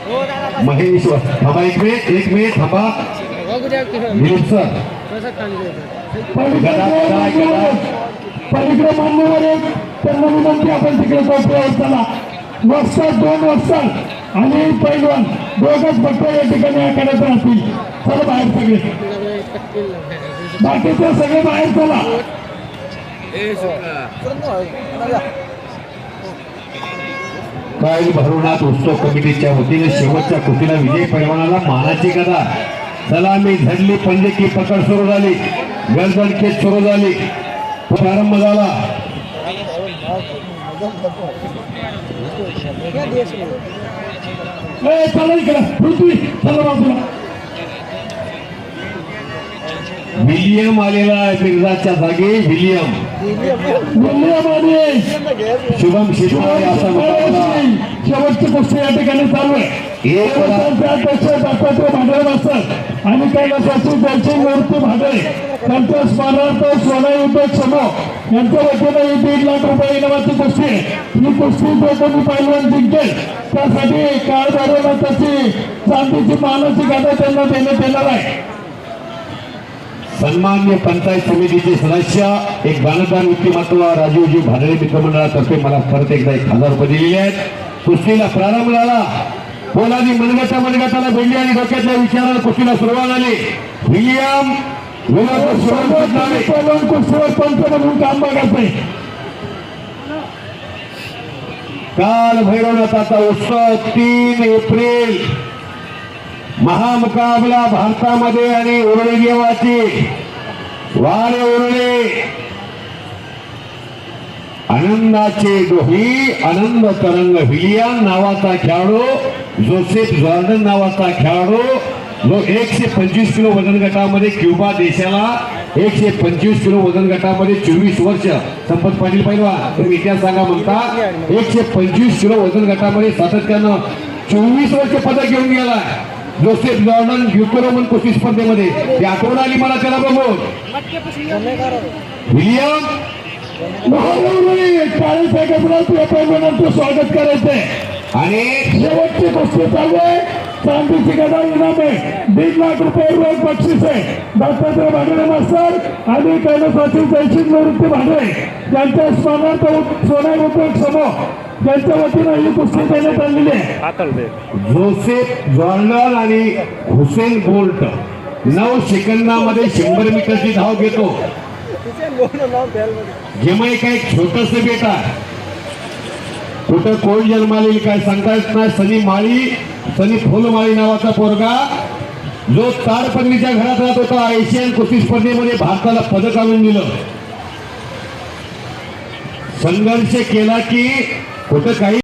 महेश थांबा, एक मिनिट थांबा. दिलीप सर पलीकडे मान्यवर एक त्यांना विनंती आपण तिकडे कोपऱ्यावर चला. वस्ताद 2 वस्ताद आणि पैलवान दोघच फक्त या ठिकाणी आखाड्यात राहतील. चला बाहेर सगळे, बाकीचे सगळे बाहेर चला. काल भरवनाथ उत्सव कमिटीच्या वतीने शेवटच्या कुस्तीला विजय पैलवानाला मानाची गदा. सलामी झडली, पंजे की पकड सुरू झाली, गर्दन खेच सुरू झाली, प्रारंभ झाला. विलियम आलेला आहे मिर्झाच्या जागी. विलियम शुभम शिवाय असा शेवटची कुस्ती या ठिकाणी चालू आहे. भांडळे बसतात आणि कैलासाची त्यांची मूर्ती भांडळे त्यांच्या स्मरणार्थ सोना उद्योग समूह यांच्या वतीने ही 1.5 लाख रुपये इनामाची कुस्ती आहे. ही कुस्ती जो कोणी पैलवान जिंकेल त्यासाठी काळ भरवणार त्याची चांदीची मानाची गादा त्यांना देण्यात येणार आहे. सन्मान्य पंचायत समितीचे सदस्य एक दानदार व्यक्तिमत्व राजीवजी भांडळे मित्रमंडळातर्फे मला परत एकदा 1000 रुपये दिलेले आहेत. कुस्तीला प्रारंभ झाला. पोलादी मनगटाला भेंडी आणि डोक्यातल्या विचाराला कुस्तीला सुरुवात झाली. विलियम कुस्तीवर पंच म्हणून काम बघायचंय. काल भैरवनाथाचा उत्सव 3 एप्रिल महामुकाबला भारतामध्ये आणि उरळी देवाची वारे उरळे आनंदाचे डोही आनंद तरंग. विलियम नावाचा खेळाडू, जोसेफ जॉर्डन नावाचा खेळाडू जो 125 किलो वजन गटामध्ये क्युबा देशाला 125 किलो वजन गटामध्ये 24 वर्ष. संपत पाटील पैलवान तुम्ही इतिहास सांगा म्हणता. 125 किलो वजन गटामध्ये सातत्यानं 24 वर्ष पदक घेऊन गेला जोसेफ जॉर्डन युक्रोमन कुस्ती स्पर्धेमध्ये. ती आठवण आली मला त्याला बघून. विलियम 40 सेकंदात पैलवानांचं स्वागत करायचंय आणि शेवटची कुस्ती चालू आहे. चांदीची गदा इनाम आहे. 1.5 लाख रुपये रोख बक्षीस आहे. दत्तात्रय भांडळे मास्तर आणि कैलासाची जयसिंग निवृत्ती भांडळे यांच्या स्मरणार्थ सोना उद्योग समूह यांच्या वतीनं ही कुस्ती देण्यात आलेली आहे. जोसेफ जॉर्डन आणि हुसेन बोल्ट 9 सेकंदामध्ये 100 मीटरची धाव घेतो. जमैका एक छोटस बेटा कुठं कोण जन्मालेली काय सांगता येत नाही. सनी फुलमाळी नावाचा पोरगा जो ताडपल्लीच्या घरात राहत होता. एशियन कुस्ती स्पर्धेमध्ये भारताला पदक आणून दिलं. संघर्ष केला की कुठं काही